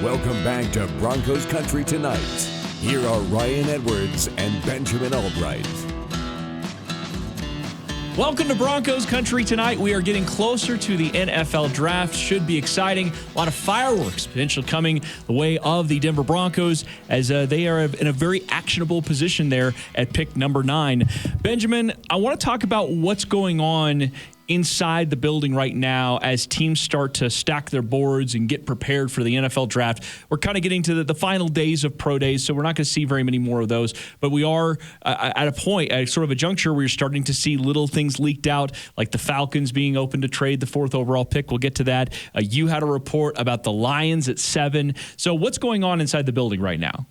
Welcome back to Broncos Country Tonight. Here are Ryan Edwards and Benjamin Allbright. Welcome to Broncos Country Tonight. We are getting closer to the NFL Draft. Should be exciting. A lot of fireworks potentially coming the way of the Denver Broncos as they are in a very actionable position there at pick number 9. Benjamin, I want to talk about what's going on inside the building right now as teams start to stack their boards and get prepared for the NFL Draft. We're kind of getting to the final days of pro days, so we're not going to see very many more of those. But we are at a point, at sort of a juncture where you're starting to see little things leaked out, like the Falcons being open to trade the 4th overall pick. We'll get to that. You had a report about the Lions at 7. So what's going on inside the building right now?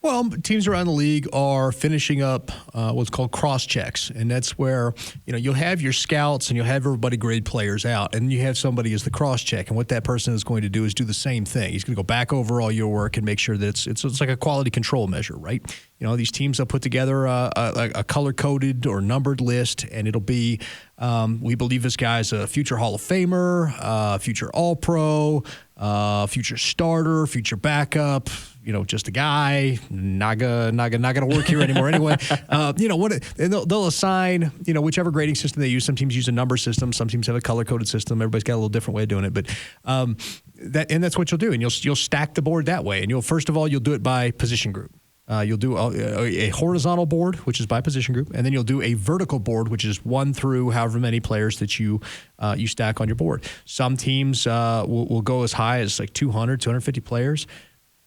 Well, teams around the league are finishing up what's called cross-checks, and that's where you'll have your scouts and you'll have everybody grade players out, and you have somebody as the cross-check, and what that person is going to do is do the same thing. He's going to go back over all your work and make sure that it's like a quality control measure, right? These teams will put together a color-coded or numbered list, and it'll be, we believe this guy's a future Hall of Famer, future All-Pro, future starter, future backup, just a guy, not gonna work here anymore anyway. And they'll assign, whichever grading system they use. Some teams use a number system, some teams have a color-coded system. Everybody's got a little different way of doing it, but that's what you'll do, and you'll stack the board that way. And you'll do it by position group. You'll do a horizontal board, which is by position group, and then you'll do a vertical board, which is 1 through however many players that you stack on your board. Some teams will go as high as like 200, 250 players.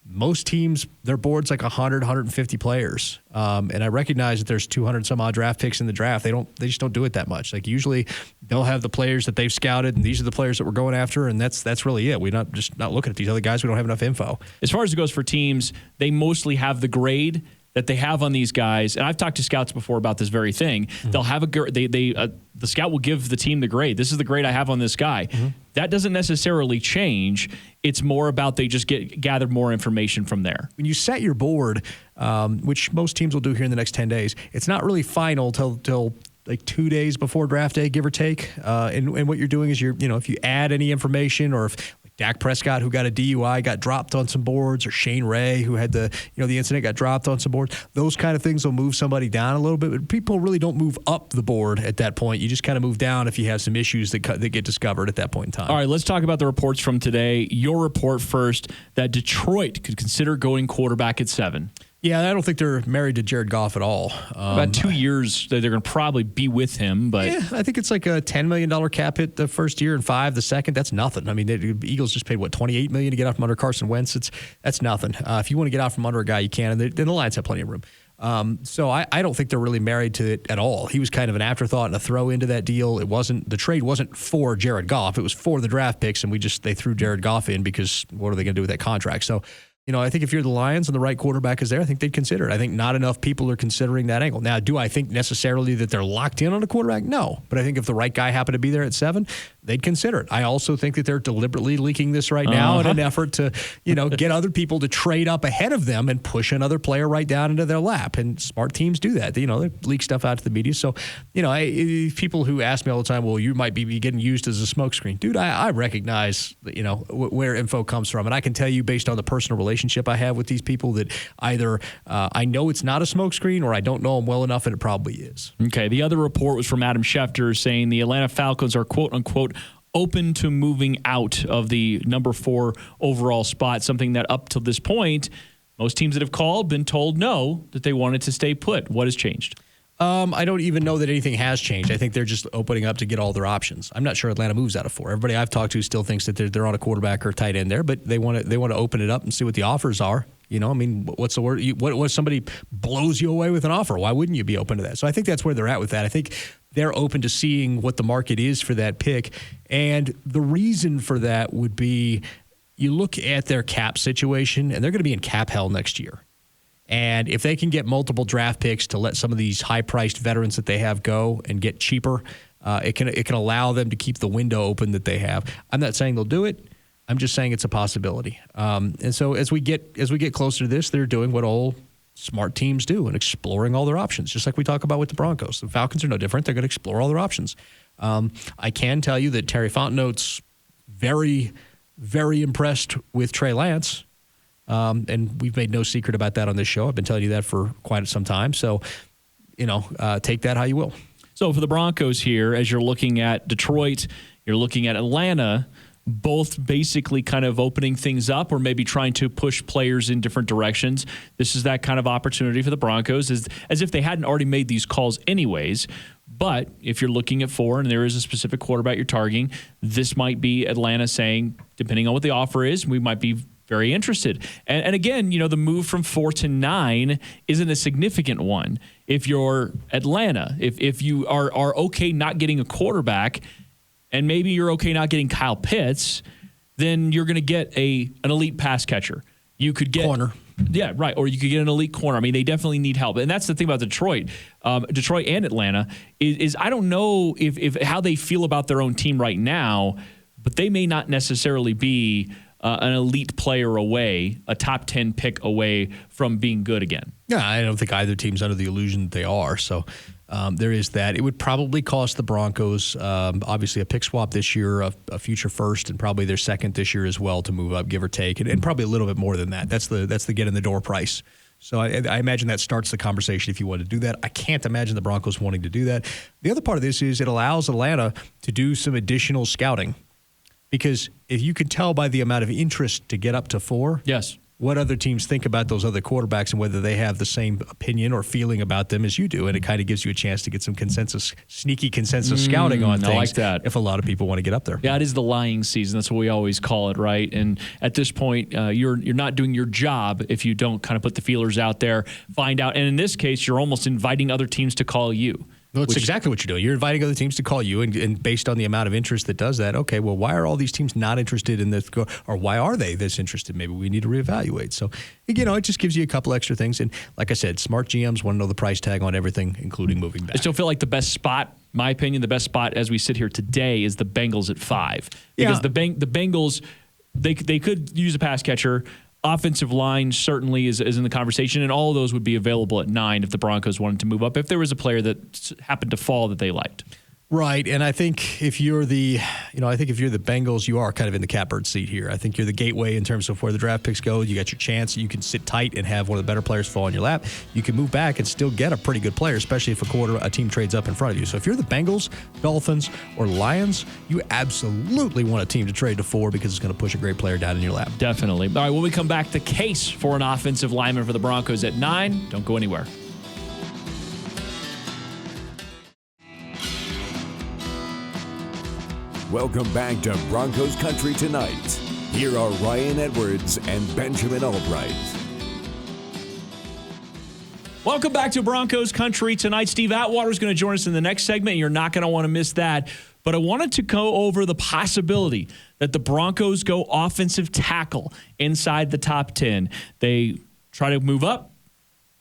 Most teams, their board's like 100, 150 players. And I recognize that there's 200 some odd draft picks in the draft. They just don't do it that much. Like usually they'll have the players that they've scouted, and these are the players that we're going after, and that's really it. We're not looking at these other guys. We don't have enough info. As far as it goes for teams, they mostly have the grade that they have on these guys, and I've talked to scouts before about this very thing. Mm-hmm. They'll have the scout will give the team the grade. This is the grade I have on this guy. Mm-hmm. That doesn't necessarily change. It's more about they just gather more information from there. When you set your board, which most teams will do here in the next 10 days, it's not really final till like 2 days before draft day, give or take. And what you're doing is if you add any information, or if Dak Prescott, who got a DUI, got dropped on some boards, or Shane Ray, who had the incident, got dropped on some boards. Those kind of things will move somebody down a little bit, but people really don't move up the board at that point. You just kind of move down if you have some issues that get discovered at that point in time. All right, let's talk about the reports from today. Your report first, that Detroit could consider going quarterback at 7. Yeah, I don't think they're married to Jared Goff at all. About 2 years, they're going to probably be with him. But yeah, I think it's like a $10 million cap hit the first year and $5 million the second. That's nothing. I mean, the Eagles just paid, $28 million to get out from under Carson Wentz. That's nothing. If you want to get out from under a guy, you can, and then the Lions have plenty of room. So I don't think they're really married to it at all. He was kind of an afterthought and a throw into that deal. The trade wasn't for Jared Goff. It was for the draft picks, and they threw Jared Goff in because what are they going to do with that contract? So, I think if you're the Lions and the right quarterback is there, I think they'd consider it. I think not enough people are considering that angle. Now, do I think necessarily that they're locked in on a quarterback? No. But I think if the right guy happened to be there at 7, they'd consider it. I also think that they're deliberately leaking this right now in an effort to, get other people to trade up ahead of them and push another player right down into their lap. And smart teams do that. They leak stuff out to the media. So, people who ask me all the time, well, you might be getting used as a smokescreen. Dude, I recognize, where info comes from. And I can tell you based on the personal relationship I have with these people that either I know it's not a smokescreen or I don't know them well enough and it probably is. Okay. The other report was from Adam Schefter saying the Atlanta Falcons are quote unquote open to moving out of the number 4 overall spot, something that up to this point, most teams that have called been told no, that they wanted to stay put. What has changed? I don't even know that anything has changed. I think they're just opening up to get all their options. I'm not sure Atlanta moves out of 4. Everybody I've talked to still thinks that they're on a quarterback or a tight end there, but they want to open it up and see what the offers are. What's the word? What somebody blows you away with an offer? Why wouldn't you be open to that? So I think that's where they're at with that. I think they're open to seeing what the market is for that pick, and the reason for that would be you look at their cap situation, and they're going to be in cap hell next year. And if they can get multiple draft picks to let some of these high-priced veterans that they have go and get cheaper, it can allow them to keep the window open that they have. I'm not saying they'll do it. I'm just saying it's a possibility. And so as we get closer to this, they're doing what all smart teams do and exploring all their options, just like we talk about with the Broncos. The Falcons are no different. They're going to explore all their options. I can tell you that Terry Fontenot's very, very impressed with Trey Lance. And we've made no secret about that on this show. I've been telling you that for quite some time. So, take that how you will. So for the Broncos here, as you're looking at Detroit, you're looking at Atlanta, both basically kind of opening things up or maybe trying to push players in different directions. This is that kind of opportunity for the Broncos, as if they hadn't already made these calls anyways. But if you're looking at 4 and there is a specific quarterback you're targeting, this might be Atlanta saying, depending on what the offer is, we might be very interested. And again, the move from 4 to 9 isn't a significant one. If you're Atlanta, if you are okay not getting a quarterback, and maybe you're okay not getting Kyle Pitts, then you're going to get an elite pass catcher. You could get corner. Yeah, right. Or you could get an elite corner. I mean, they definitely need help. And that's the thing about Detroit. Detroit and Atlanta is I don't know if how they feel about their own team right now, but they may not necessarily be an elite player away, a top 10 pick away from being good again. Yeah, I don't think either team's under the illusion that they are. So there is that. It would probably cost the Broncos, obviously, a pick swap this year, a future first, and probably their second this year as well to move up, give or take, and probably a little bit more than that. That's the get in the door price. So I imagine that starts the conversation if you want to do that. I can't imagine the Broncos wanting to do that. The other part of this is it allows Atlanta to do some additional scouting. Because if you can tell by the amount of interest to get up to 4, yes, what other teams think about those other quarterbacks and whether they have the same opinion or feeling about them as you do. And it kind of gives you a chance to get some sneaky consensus scouting on things. I like that. If a lot of people want to get up there. Yeah, it is the lying season. That's what we always call it, right? And at this point, you're not doing your job if you don't kind of put the feelers out there, find out. And in this case, you're almost inviting other teams to call you. Well, it's exactly what you're doing. You're inviting other teams to call you, and based on the amount of interest that does that, okay, well, why are all these teams not interested in this, or why are they this interested? Maybe we need to reevaluate. So, it just gives you a couple extra things. And like I said, smart GMs want to know the price tag on everything, including moving back. I still feel like the best spot, my opinion, the best spot as we sit here today is the Bengals at 5. Because the Bengals, they could use a pass catcher. Offensive line certainly is in the conversation, and all of those would be available at 9 if the Broncos wanted to move up, if there was a player that happened to fall that they liked. Right, and I think if you're the Bengals, you are kind of in the catbird seat here. I think you're the gateway in terms of where the draft picks go. You got your chance. You can sit tight and have one of the better players fall in your lap. You can move back and still get a pretty good player, especially if a team trades up in front of you. So if you're the Bengals, Dolphins, or Lions, you absolutely want a team to trade to 4 because it's going to push a great player down in your lap. Definitely. All right, when we come back, the case for an offensive lineman for the Broncos at 9. Don't go anywhere. Welcome back to Broncos Country Tonight. Here are Ryan Edwards and Benjamin Allbright. Welcome back to Broncos Country Tonight. Steve Atwater is going to join us in the next segment. You're not going to want to miss that. But I wanted to go over the possibility that the Broncos go offensive tackle inside the top 10. They try to move up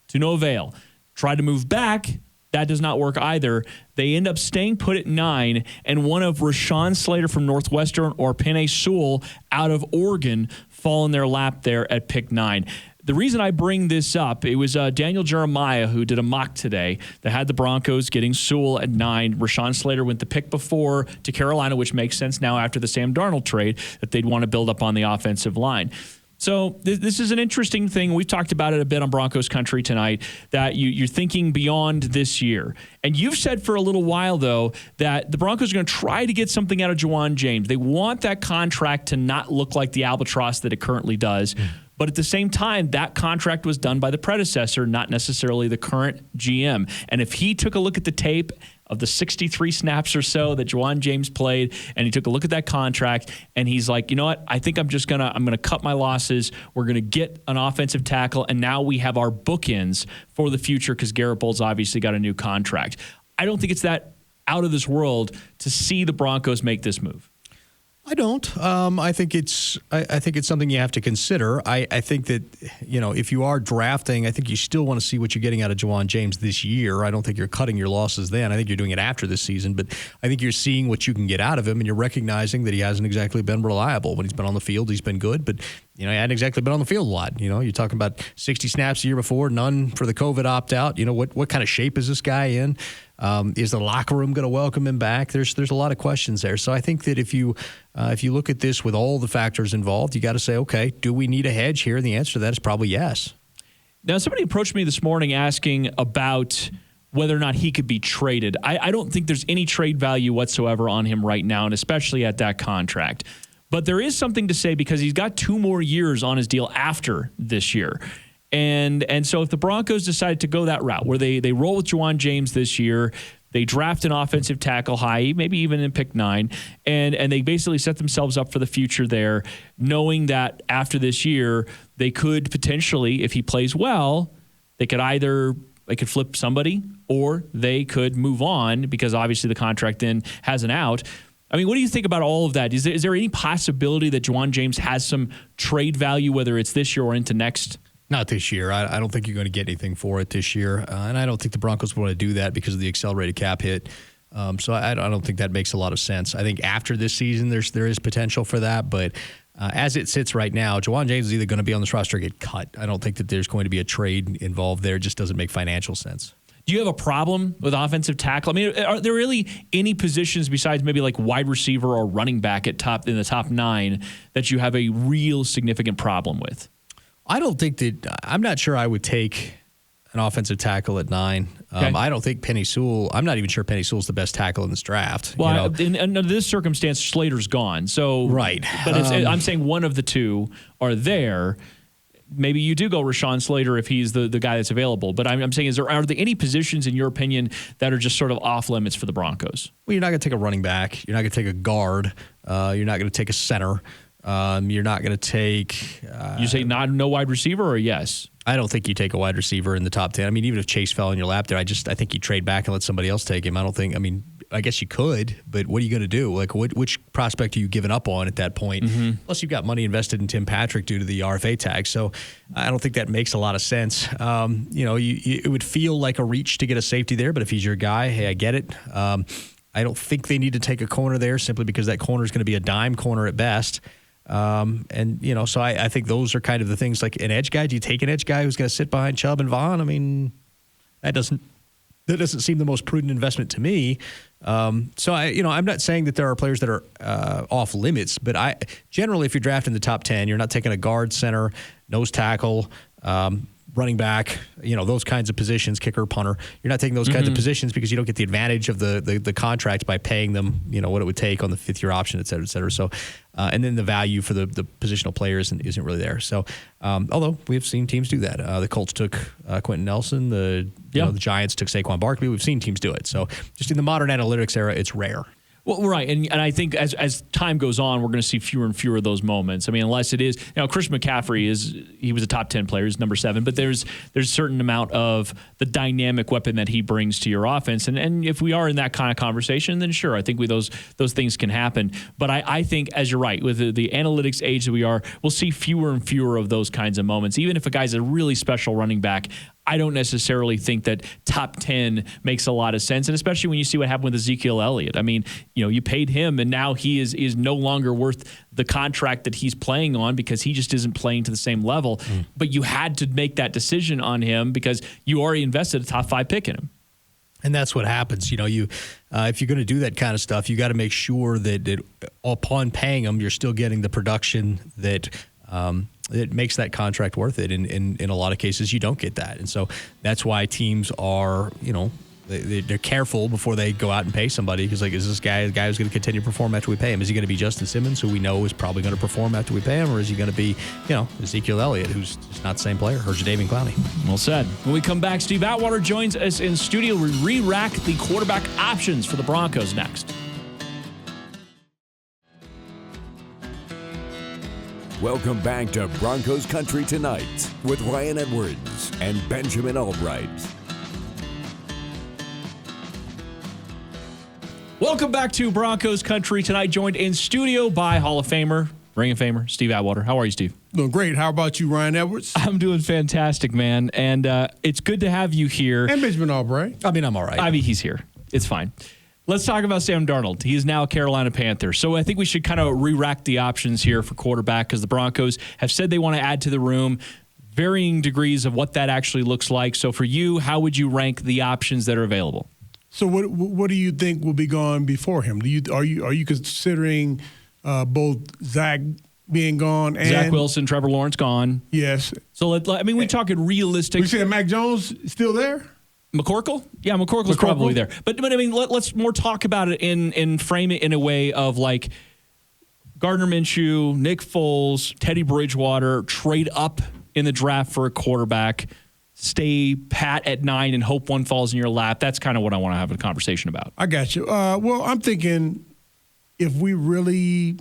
to no avail. Try to move back. That does not work either. They end up staying put at 9, and one of Rashawn Slater from Northwestern or Penei Sewell out of Oregon fall in their lap there at pick 9. The reason I bring this up, it was Daniel Jeremiah who did a mock today that had the Broncos getting Sewell at 9. Rashawn Slater went the pick before to Carolina, which makes sense now after the Sam Darnold trade that they'd want to build up on the offensive line. So this is an interesting thing. We've talked about it a bit on Broncos Country Tonight, that you're thinking beyond this year. And you've said for a little while, though, that the Broncos are going to try to get something out of Juwan James. They want that contract to not look like the albatross that it currently does. But at the same time, that contract was done by the predecessor, not necessarily the current GM. And if he took a look at the tape of the 63 snaps or so that Juwan James played, and he took a look at that contract, and he's like, you know what, I think I'm gonna cut my losses. We're gonna get an offensive tackle, and now we have our bookends for the future because Garrett Bowles obviously got a new contract. I don't think it's that out of this world to see the Broncos make this move. I don't. I think it's something you have to consider. I think that, if you are drafting, I think you still want to see what you're getting out of Juwan James this year. I don't think you're cutting your losses then. I think you're doing it after this season, but I think you're seeing what you can get out of him, and you're recognizing that he hasn't exactly been reliable. When he's been on the field, he's been good, but he hadn't exactly been on the field a lot. You're talking about 60 snaps the year before, none for the COVID opt-out. What kind of shape is this guy in? Is the locker room going to welcome him back? There's a lot of questions there. So I think that if you look at this with all the factors involved, you got to say, okay, do we need a hedge here? And the answer to that is probably yes. Now, somebody approached me this morning asking about whether or not he could be traded. I don't think there's any trade value whatsoever on him right now, and especially at that contract. But there is something to say because he's got 2 more years on his deal after this year. And so if the Broncos decide to go that route where they roll with Juwan James this year, they draft an offensive tackle high, maybe even in pick 9, and they basically set themselves up for the future there, knowing that after this year, they could potentially, if he plays well, they could flip somebody or they could move on because obviously the contract then has an out. I mean, what do you think about all of that? Is there any possibility that Juwan James has some trade value, whether it's this year or into next? Not this year. I don't think you're going to get anything for it this year. And I don't think the Broncos want to do that because of the accelerated cap hit. So I don't think that makes a lot of sense. I think after this season, there is potential for that. But as it sits right now, Juwan James is either going to be on this roster or get cut. I don't think that there's going to be a trade involved there. It just doesn't make financial sense. Do you have a problem with offensive tackle? I mean, are there really any positions besides maybe like wide receiver or running back in the top 9 that you have a real significant problem with? I don't think that – I'm not sure I would take an offensive tackle at 9. Okay. I don't think Penei Sewell – I'm not even sure Penei Sewell's the best tackle in this draft. Well, under this circumstance, Slater's gone. So right. But I'm saying one of the two are there. Maybe you do go Rashawn Slater if he's the guy that's available. But I'm saying, are there any positions, in your opinion, that are just sort of off limits for the Broncos? Well, you're not going to take a running back. You're not going to take a guard. You're not going to take a center. You're not going to take... you say no wide receiver or yes? I don't think you take a wide receiver in the top 10. I mean, even if Chase fell in your lap there, I think you trade back and let somebody else take him. I guess you could, but what are you going to do? Like, which prospect are you giving up on at that point? Mm-hmm. Plus, you've got money invested in Tim Patrick due to the RFA tag, so I don't think that makes a lot of sense. It would feel like a reach to get a safety there, but if he's your guy, hey, I get it. I don't think they need to take a corner there simply because that corner is going to be a dime corner at best. So I think those are kind of the things. Like an edge guy, do you take an edge guy who's going to sit behind Chubb and Vaughn? I mean, that doesn't seem the most prudent investment to me. I'm not saying that there are players that are off limits, but generally, if you're drafting the top 10, you're not taking a guard, center, nose tackle, running back, those kinds of positions, kicker, punter. You're not taking those kinds of positions because you don't get the advantage of the contract by paying them, what it would take on the 5th-year option, et cetera, et cetera. So, and then the value for the positional player isn't really there. So, although we have seen teams do that. The Colts took Quentin Nelson. The Giants took Saquon Barkley. We've seen teams do it. So, just in the modern analytics era, it's rare. Well, right, and I think as time goes on, we're going to see fewer and fewer of those moments. I mean, unless it is, Christian McCaffrey he was a top 10 player, he's number 7, but there's a certain amount of the dynamic weapon that he brings to your offense, and if we are in that kind of conversation, then sure, I think those things can happen. But I think, as you're right, with the analytics age that we are, we'll see fewer and fewer of those kinds of moments. Even if a guy's a really special running back, I don't necessarily think that top 10 makes a lot of sense, and especially when you see what happened with Ezekiel Elliott. I mean, you paid him, and now he is no longer worth the contract that he's playing on because he just isn't playing to the same level. But you had to make that decision on him because you already invested a top 5 pick in him. And that's what happens. If you're going to do that kind of stuff, you got to make sure that upon paying him, you're still getting the production that it makes that contract worth it. In a lot of cases, you don't get that. And so that's why teams are, they're careful before they go out and pay somebody because, is this guy a guy who's going to continue to perform after we pay him? Is he going to be Justin Simmons, who we know is probably going to perform after we pay him, or is he going to be, Ezekiel Elliott, who's just not the same player, or Jadeveon Clowney? Well said. When we come back, Steve Atwater joins us in studio. We re-rack the quarterback options for the Broncos next. Welcome back to Broncos Country Tonight with Ryan Edwards and Benjamin Allbright. Welcome back to Broncos Country Tonight, joined in studio by Hall of Famer, Ring of Famer, Steve Atwater. How are you, Steve? Doing great. How about you, Ryan Edwards? I'm doing fantastic, man. And it's good to have you here. And Benjamin Allbright. I'm all right. He's here. It's fine. Let's talk about Sam Darnold. He is now a Carolina Panther. So I think we should kind of re-rack the options here for quarterback because the Broncos have said they want to add to the room, varying degrees of what that actually looks like. So for you, how would you rank the options that are available? So what do you think will be gone before him? Are you considering both Zach being gone and Zach Wilson, Trevor Lawrence gone? Yes. So we're talking realistic. We said Mac Jones still there? McCorkle? Yeah, McCorkle's probably there. But I mean, let's more talk about it and frame it in a way of like Gardner Minshew, Nick Foles, Teddy Bridgewater, trade up in the draft for a quarterback, stay pat at 9 and hope one falls in your lap. That's kind of what I want to have a conversation about. I got you. Well, I'm thinking if we really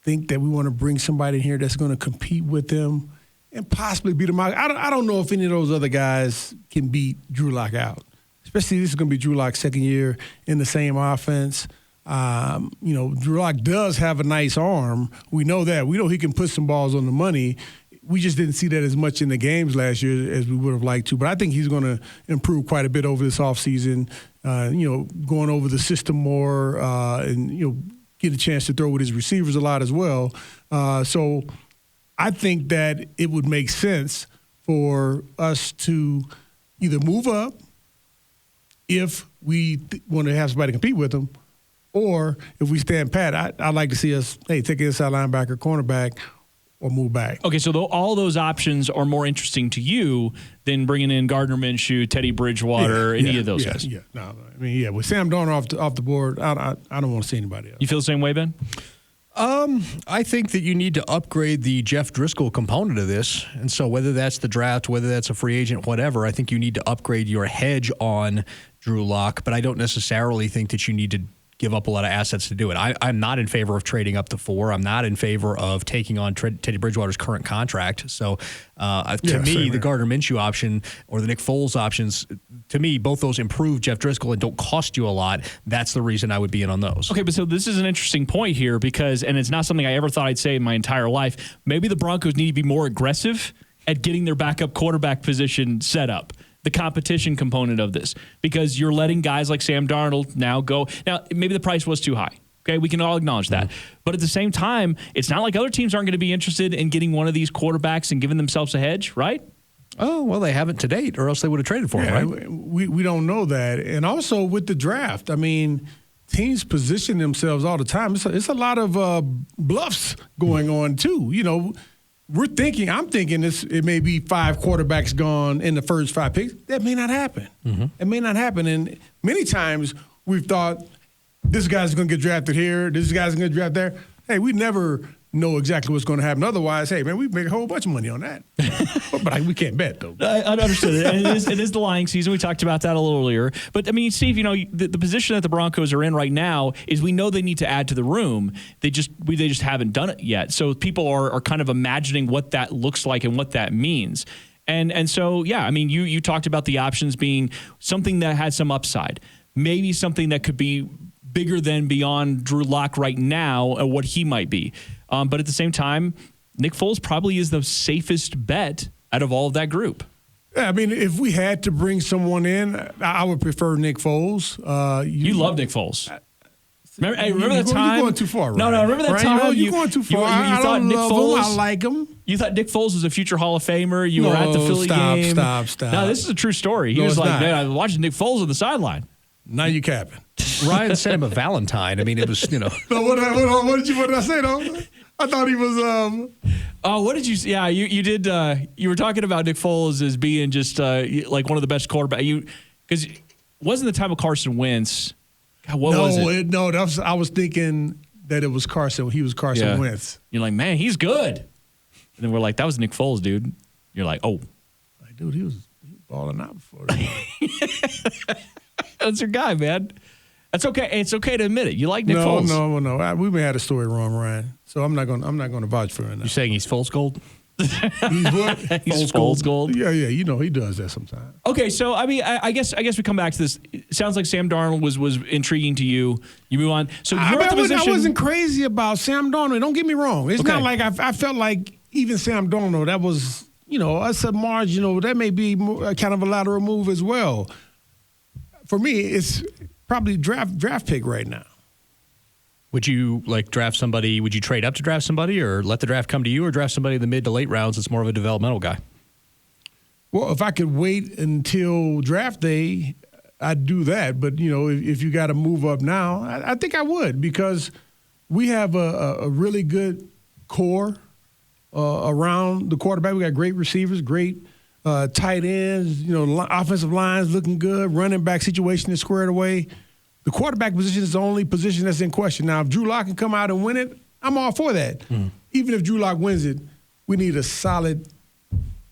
think that we want to bring somebody in here that's going to compete with them and possibly beat him out. I don't know if any of those other guys can beat Drew Lock out, especially this is going to be Drew Lock's second year in the same offense. Drew Lock does have a nice arm. We know that. We know he can put some balls on the money. We just didn't see that as much in the games last year as we would have liked to. But I think he's going to improve quite a bit over this offseason, going over the system more and get a chance to throw with his receivers a lot as well. So I think that it would make sense for us to either move up if we want to have somebody compete with them, or if we stand pat, I'd like to see us, take an inside linebacker, cornerback, or move back. Okay, so all those options are more interesting to you than bringing in Gardner Minshew, Teddy Bridgewater, any of those guys? Yeah, no, with Sam Darnold off the board, I don't want to see anybody else. You feel the same way, Ben? I think that you need to upgrade the Jeff Driscoll component of this. And so whether that's the draft, whether that's a free agent, whatever, I think you need to upgrade your hedge on Drew Lock. But I don't necessarily think that you need to give up a lot of assets to do it. I'm not in favor of trading up to 4. I'm not in favor of taking on Teddy Bridgewater's current contract. So to me, the Gardner Minshew option or the Nick Foles options, to me, both those improve Jeff Driscoll and don't cost you a lot. That's the reason I would be in on those. Okay, but so this is an interesting point here because, and it's not something I ever thought I'd say in my entire life, maybe the Broncos need to be more aggressive at getting their backup quarterback position set up. The competition component of this, because you're letting guys like Sam Darnold now go. Now, maybe the price was too high. Okay, we can all acknowledge that. But at the same time, it's not like other teams aren't going to be interested in getting one of these quarterbacks and giving themselves a hedge, right? Oh, well, they haven't to date, or else they would have traded for him, right? We don't know that. And also with the draft, I mean, teams position themselves all the time. It's a lot of bluffs going on, too. I'm thinking it may be 5 quarterbacks gone in the first 5 picks. That may not happen. Mm-hmm. It may not happen. And many times we've thought this guy's going to get drafted here, this guy's going to get drafted there. Hey, we never know exactly what's going to happen. Otherwise, hey, man, we make a whole bunch of money on that. But we can't bet, though. I understood it. And it is the lying season. We talked about that a little earlier. But, I mean, Steve, the position that the Broncos are in right now is we know they need to add to the room. They just haven't done it yet. So people are kind of imagining what that looks like and what that means. And so, yeah, I mean, you talked about the options being something that had some upside, maybe something that could be bigger than beyond Drew Lock right now or what he might be. But at the same time, Nick Foles probably is the safest bet out of all of that group. Yeah, I mean, if we had to bring someone in, I would prefer Nick Foles. You love Nick Foles. Remember that time? You're going too far, right? No, remember that time? You're going too far. You thought Nick Foles, I like him. You thought Nick Foles was a future Hall of Famer. You were at the Philly game. Stop. No, this is a true story. He was like, man, I was watching Nick Foles on the sideline. Now you capping. Ryan sent him a Valentine. I mean, it was, No, what did I say, though? I thought he was. Oh, what did you? Yeah, you did. You were talking about Nick Foles as being just like one of the best quarterbacks. Because it wasn't the time of Carson Wentz. God, what was it? I was thinking that it was Carson. He was Carson Wentz. You're like, man, he's good. And then we're like, that was Nick Foles, dude. You're like, oh, like, dude, he was balling out before. That's your guy, man. That's okay. It's okay to admit it. You like Nick Foles. No. We may have the story wrong, Ryan. So I'm not going to vouch for him. You're saying he's Foles gold? He's what? He's Foles gold. Yeah. He does that sometimes. Okay, so I mean, I guess we come back to this. It sounds like Sam Darnold was intriguing to you. You move on. So I wasn't crazy about Sam Darnold. Don't get me wrong. It's not like I felt like even Sam Darnold. That was that's a marginal. That may be kind of a lateral move as well. For me, probably draft pick right now. Would you draft somebody? Would you trade up to draft somebody, or let the draft come to you, or draft somebody in the mid to late rounds that's more of a developmental guy? Well, if I could wait until draft day, I'd do that. But, if you got to move up now, I think I would, because we have a really good core around the quarterback. We got great receivers, great tight ends, offensive lines looking good, running back situation is squared away. The quarterback position is the only position that's in question. Now, if Drew Lock can come out and win it, I'm all for that. Even if Drew Lock wins it, we need a solid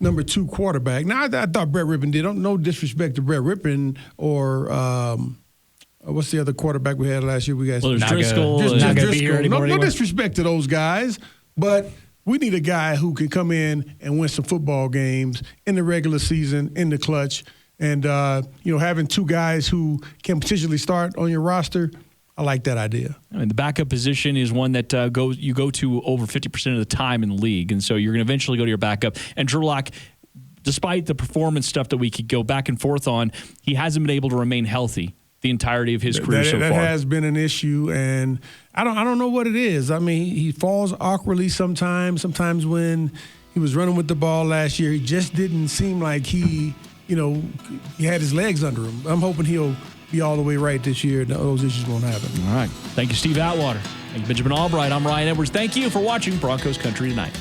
number 2 quarterback. Now, I thought Brett Rippon did. No disrespect to Brett Rippon or what's the other quarterback we had last year? There's Driscoll. Not going to be here anymore. No disrespect to those guys, but we need a guy who can come in and win some football games in the regular season, in the clutch. And, having 2 guys who can potentially start on your roster, I like that idea. I mean, the backup position is one that you go to over 50% of the time in the league, and so you're going to eventually go to your backup. And Drew Lock, despite the performance stuff that we could go back and forth on, he hasn't been able to remain healthy the entirety of his career so far. That has been an issue, and I don't know what it is. I mean, he falls awkwardly sometimes. Sometimes when he was running with the ball last year, he just didn't seem like he had his legs under him. I'm hoping he'll be all the way right this year, and those issues won't happen. All right. Thank you, Steve Atwater. Thank you, Benjamin Allbright. I'm Ryan Edwards. Thank you for watching Broncos Country Tonight.